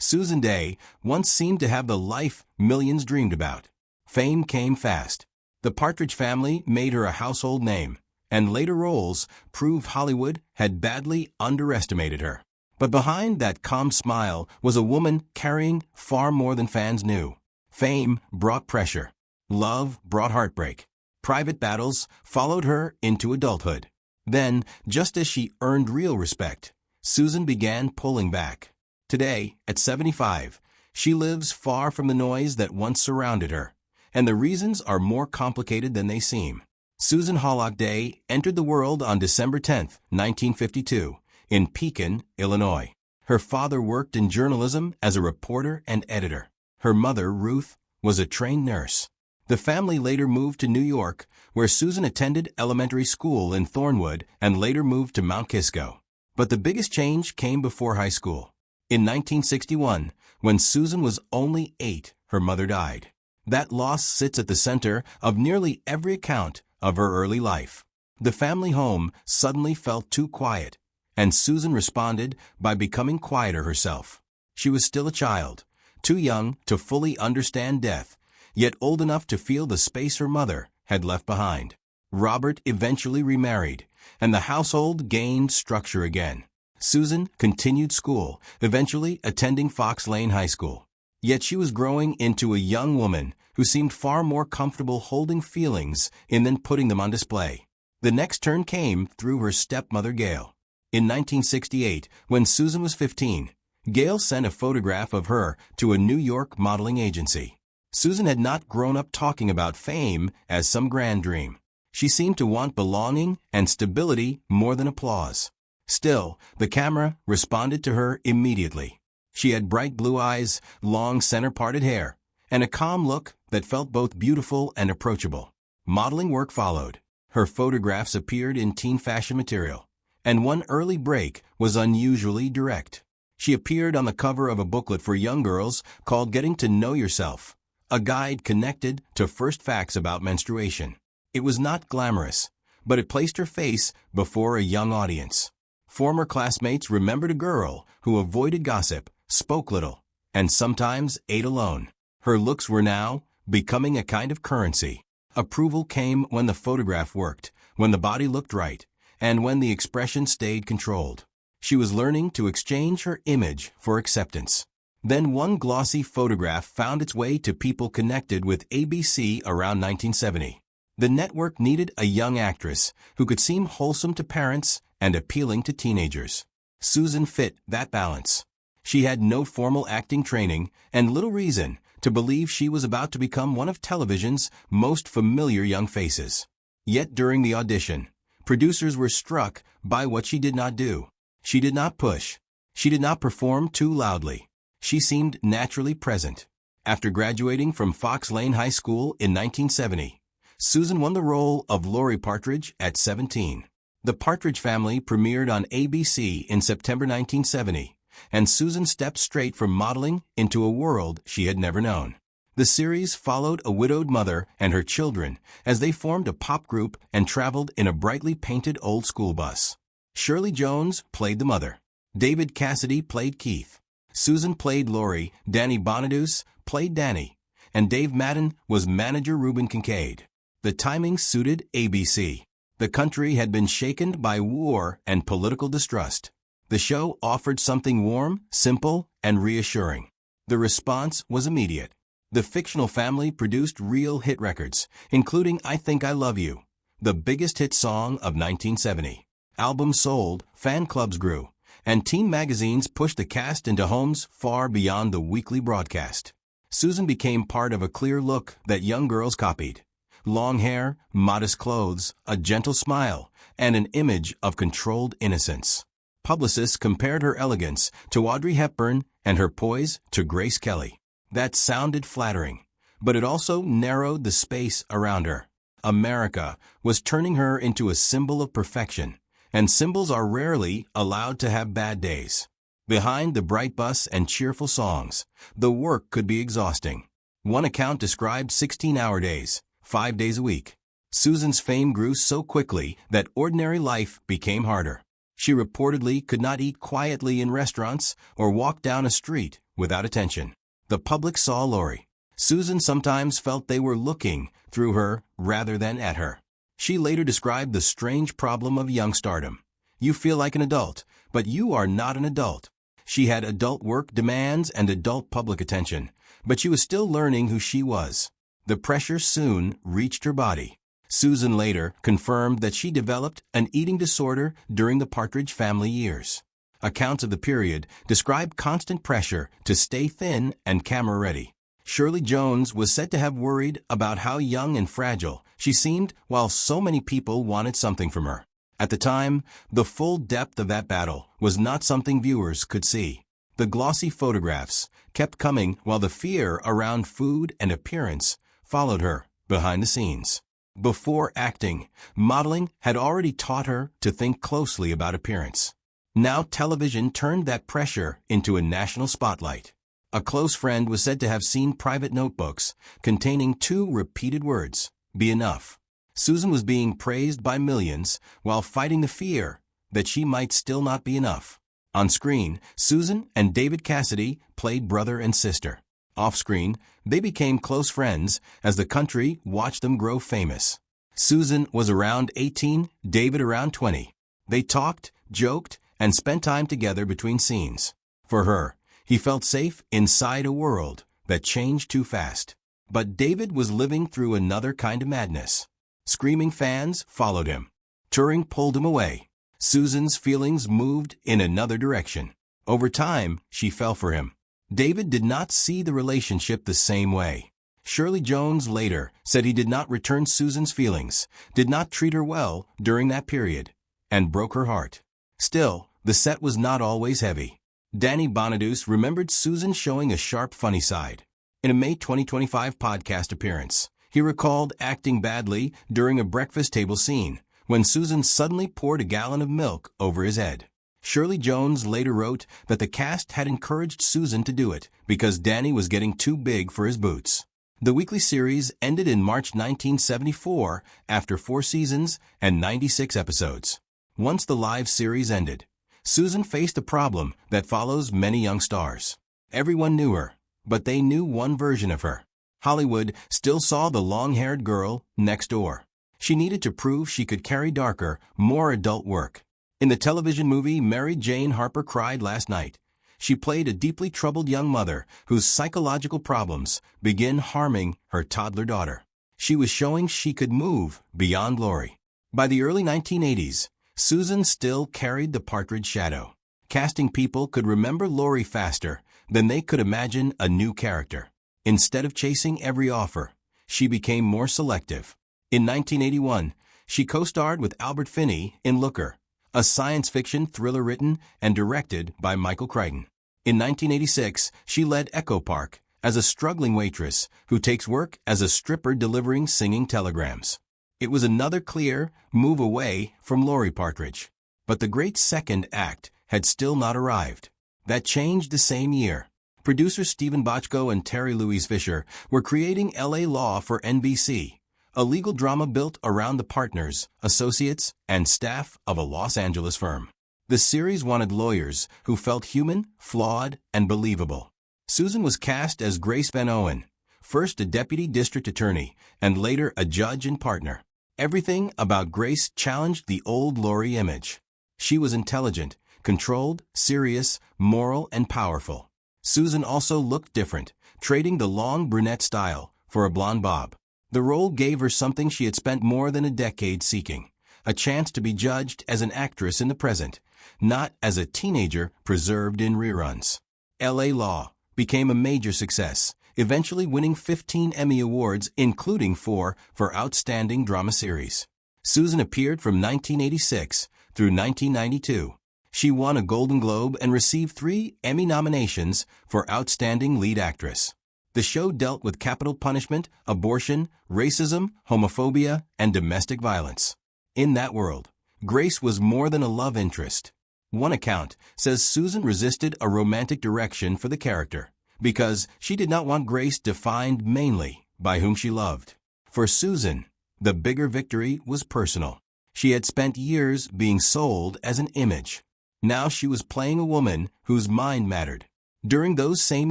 Susan Dey once seemed to have the life millions dreamed about. Fame came fast. The Partridge Family made her a household name, and later roles proved Hollywood had badly underestimated her. But behind that calm smile was a woman carrying far more than fans knew. Fame brought pressure. Love brought heartbreak. Private battles followed her into adulthood. Then, just as she earned real respect, Susan began pulling back. Today, at 75, she lives far from the noise that once surrounded her, and the reasons are more complicated than they seem. Susan Hollock Dey entered the world on December 10, 1952, in Pekin, Illinois. Her father worked in journalism as a reporter and editor. Her mother, Ruth, was a trained nurse. The family later moved to New York, where Susan attended elementary school in Thornwood and later moved to Mount Kisco. But the biggest change came before high school. In 1961, when Susan was only 8, her mother died. That loss sits at the center of nearly every account of her early life. The family home suddenly felt too quiet, and Susan responded by becoming quieter herself. She was still a child, too young to fully understand death, yet old enough to feel the space her mother had left behind. Robert eventually remarried, and the household gained structure again. Susan continued school, eventually attending Fox Lane High School. Yet she was growing into a young woman who seemed far more comfortable holding feelings in than putting them on display. The next turn came through her stepmother Gail. In 1968, when Susan was 15, Gail sent a photograph of her to a New York modeling agency. Susan had not grown up talking about fame as some grand dream. She seemed to want belonging and stability more than applause. Still, the camera responded to her immediately. She had bright blue eyes, long center-parted hair, and a calm look that felt both beautiful and approachable. Modeling work followed. Her photographs appeared in teen fashion material, and one early break was unusually direct. She appeared on the cover of a booklet for young girls called Getting to Know Yourself, a guide connected to first facts about menstruation. It was not glamorous, but it placed her face before a young audience. Former classmates remembered a girl who avoided gossip, spoke little, and sometimes ate alone. Her looks were now becoming a kind of currency. Approval came when the photograph worked, when the body looked right, and when the expression stayed controlled. She was learning to exchange her image for acceptance. Then one glossy photograph found its way to people connected with ABC around 1970. The network needed a young actress who could seem wholesome to parents and appealing to teenagers. Susan fit that balance. She had no formal acting training and little reason to believe she was about to become one of television's most familiar young faces. Yet during the audition, producers were struck by what she did not do. She did not push. She did not perform too loudly. She seemed naturally present. After graduating from Fox Lane High School in 1970, Susan won the role of Laurie Partridge at 17. The Partridge Family premiered on ABC in September 1970, and Susan stepped straight from modeling into a world she had never known. The series followed a widowed mother and her children as they formed a pop group and traveled in a brightly painted old school bus. Shirley Jones played the mother. David Cassidy played Keith. Susan played Laurie, Danny Bonaduce played Danny, and Dave Madden was manager Reuben Kincaid. The timing suited ABC. The country had been shaken by war and political distrust. The show offered something warm, simple, and reassuring. The response was immediate. The fictional family produced real hit records, including I Think I Love You, the biggest hit song of 1970. Albums sold, fan clubs grew, and teen magazines pushed the cast into homes far beyond the weekly broadcast. Susan became part of a clear look that young girls copied. Long hair, modest clothes, a gentle smile, and an image of controlled innocence. Publicists compared her elegance to Audrey Hepburn and her poise to Grace Kelly. That sounded flattering, but it also narrowed the space around her. America was turning her into a symbol of perfection, and symbols are rarely allowed to have bad days. Behind the bright bus and cheerful songs, the work could be exhausting. One account described 16-hour days, 5 days a week. Susan's fame grew so quickly that ordinary life became harder. She reportedly could not eat quietly in restaurants or walk down a street without attention. The public saw Lori. Susan sometimes felt they were looking through her rather than at her. She later described the strange problem of young stardom. You feel like an adult, but you are not an adult. She had adult work demands and adult public attention, but she was still learning who she was. The pressure soon reached her body. Susan later confirmed that she developed an eating disorder during the Partridge Family years. Accounts of the period describe constant pressure to stay thin and camera-ready. Shirley Jones was said to have worried about how young and fragile she seemed while so many people wanted something from her. At the time, the full depth of that battle was not something viewers could see. The glossy photographs kept coming while the fear around food and appearance followed her behind the scenes. Before acting, modeling had already taught her to think closely about appearance. Now television turned that pressure into a national spotlight. A close friend was said to have seen private notebooks containing 2 repeated words, "Be enough." Susan was being praised by millions while fighting the fear that she might still not be enough. On screen, Susan and David Cassidy played brother and sister. Off-screen, they became close friends as the country watched them grow famous. Susan was around 18, David around 20. They talked, joked, and spent time together between scenes. For her, he felt safe inside a world that changed too fast. But David was living through another kind of madness. Screaming fans followed him. Touring pulled him away. Susan's feelings moved in another direction. Over time, she fell for him. David did not see the relationship the same way. Shirley Jones later said he did not return Susan's feelings, did not treat her well during that period, and broke her heart. Still, the set was not always heavy. Danny Bonaduce remembered Susan showing a sharp, funny side. In a May 2025 podcast appearance, he recalled acting badly during a breakfast table scene when Susan suddenly poured a gallon of milk over his head. Shirley Jones later wrote that the cast had encouraged Susan to do it because Danny was getting too big for his boots. The weekly series ended in March 1974 after 4 seasons and 96 episodes. Once the live series ended, Susan faced a problem that follows many young stars. Everyone knew her, but they knew one version of her. Hollywood still saw the long-haired girl next door. She needed to prove she could carry darker, more adult work. In the television movie Mary Jane Harper Cried Last Night, she played a deeply troubled young mother whose psychological problems begin harming her toddler daughter. She was showing she could move beyond Lori. By the early 1980s, Susan still carried the Partridge shadow. Casting people could remember Lori faster than they could imagine a new character. Instead of chasing every offer, she became more selective. In 1981, she co-starred with Albert Finney in Looker, a science fiction thriller written and directed by Michael Crichton. In 1986, she led Echo Park as a struggling waitress who takes work as a stripper delivering singing telegrams. It was another clear move away from Lori Partridge. But the great second act had still not arrived. That changed the same year. Producers Stephen Bochco and Terry Louise Fisher were creating L.A. Law for NBC, a legal drama built around the partners, associates, and staff of a Los Angeles firm. The series wanted lawyers who felt human, flawed, and believable. Susan was cast as Grace Van Owen, first a deputy district attorney and later a judge and partner. Everything about Grace challenged the old Lori image. She was intelligent, controlled, serious, moral, and powerful. Susan also looked different, trading the long brunette style for a blonde bob. The role gave her something she had spent more than a decade seeking, a chance to be judged as an actress in the present, not as a teenager preserved in reruns. L.A. Law became a major success, eventually winning 15 Emmy Awards, including 4 for Outstanding Drama Series. Susan appeared from 1986 through 1992. She won a Golden Globe and received 3 Emmy nominations for Outstanding Lead Actress. The show dealt with capital punishment, abortion, racism, homophobia, and domestic violence. In that world, Grace was more than a love interest. One account says Susan resisted a romantic direction for the character because she did not want Grace defined mainly by whom she loved. For Susan, the bigger victory was personal. She had spent years being sold as an image. Now she was playing a woman whose mind mattered. During those same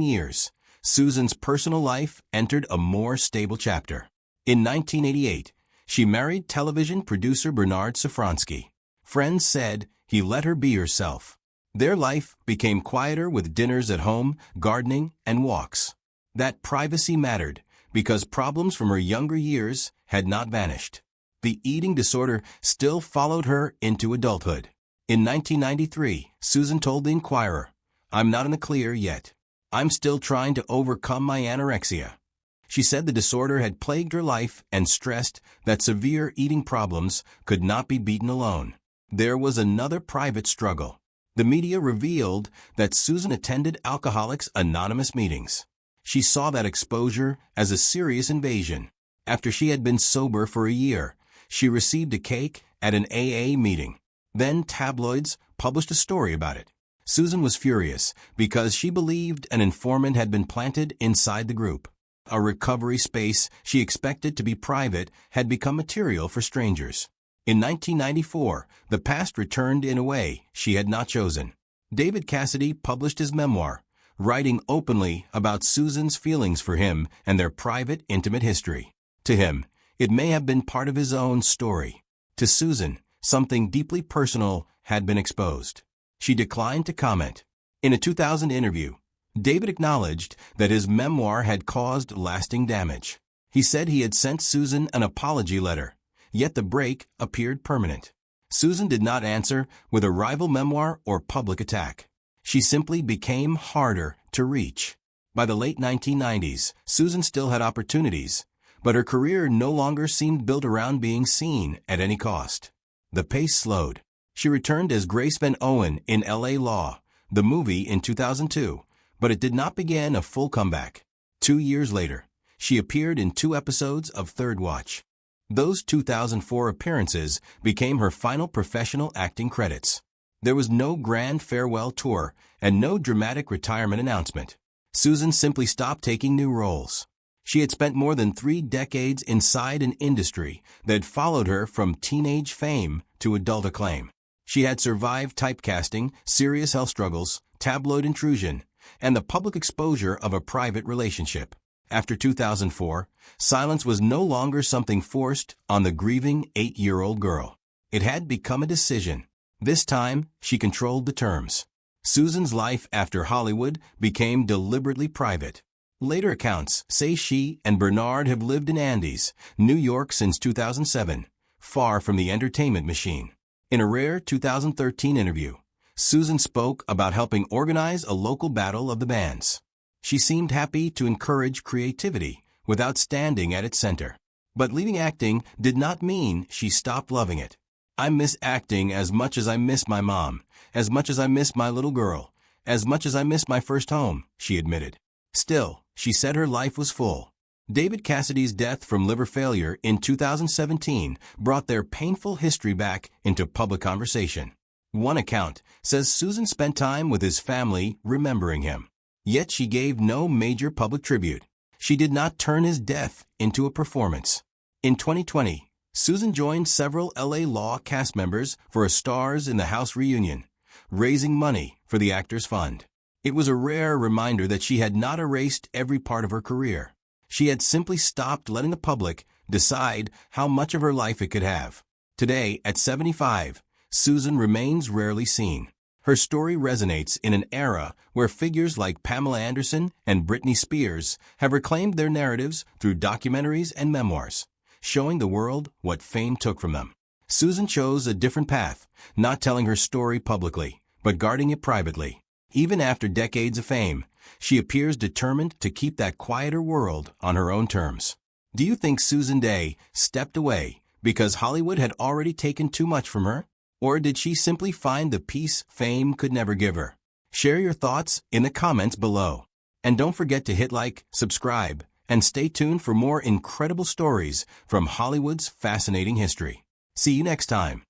years, Susan's personal life entered a more stable chapter. In 1988, she married television producer Bernard Safransky. Friends said he let her be herself. Their life became quieter with dinners at home, gardening, and walks. That privacy mattered because problems from her younger years had not vanished. The eating disorder still followed her into adulthood. In 1993, Susan told the Inquirer, "I'm not in the clear yet. I'm still trying to overcome my anorexia." She said the disorder had plagued her life and stressed that severe eating problems could not be beaten alone. There was another private struggle. The media revealed that Susan attended Alcoholics Anonymous meetings. She saw that exposure as a serious invasion. After she had been sober for a year, she received a cake at an AA meeting. Then tabloids published a story about it. Susan was furious because she believed an informant had been planted inside the group. A recovery space she expected to be private had become material for strangers. In 1994, the past returned in a way she had not chosen. David Cassidy published his memoir, writing openly about Susan's feelings for him and their private, intimate history. To him, it may have been part of his own story. To Susan, something deeply personal had been exposed. She declined to comment. In a 2000 interview, David acknowledged that his memoir had caused lasting damage. He said he had sent Susan an apology letter, yet the break appeared permanent. Susan did not answer with a rival memoir or public attack. She simply became harder to reach. By the late 1990s, Susan still had opportunities, but her career no longer seemed built around being seen at any cost. The pace slowed. She returned as Grace Van Owen in L.A. Law, the movie, in 2002, but it did not begin a full comeback. 2 years later, she appeared in 2 episodes of Third Watch. Those 2004 appearances became her final professional acting credits. There was no grand farewell tour and no dramatic retirement announcement. Susan simply stopped taking new roles. She had spent more than 3 decades inside an industry that had followed her from teenage fame to adult acclaim. She had survived typecasting, serious health struggles, tabloid intrusion, and the public exposure of a private relationship. After 2004, silence was no longer something forced on the grieving 8-year-old girl. It had become a decision. This time, she controlled the terms. Susan's life after Hollywood became deliberately private. Later accounts say she and Bernard have lived in Andes, New York since 2007, far from the entertainment machine. In a rare 2013 interview, Susan spoke about helping organize a local battle of the bands. She seemed happy to encourage creativity without standing at its center. But leaving acting did not mean she stopped loving it. "I miss acting as much as I miss my mom, as much as I miss my little girl, as much as I miss my first home," she admitted. Still, she said her life was full. David Cassidy's death from liver failure in 2017 brought their painful history back into public conversation. One account says Susan spent time with his family remembering him. Yet she gave no major public tribute. She did not turn his death into a performance. In 2020, Susan joined several L.A. Law cast members for a Stars in the House reunion, raising money for the Actors Fund. It was a rare reminder that she had not erased every part of her career. She had simply stopped letting the public decide how much of her life it could have. Today, at 75, Susan remains rarely seen. Her story resonates in an era where figures like Pamela Anderson and Britney Spears have reclaimed their narratives through documentaries and memoirs, showing the world what fame took from them. Susan chose a different path, not telling her story publicly, but guarding it privately. Even after decades of fame, she appears determined to keep that quieter world on her own terms. Do you think Susan Dey stepped away because Hollywood had already taken too much from her? Or did she simply find the peace fame could never give her? Share your thoughts in the comments below. And don't forget to hit like, subscribe, and stay tuned for more incredible stories from Hollywood's fascinating history. See you next time.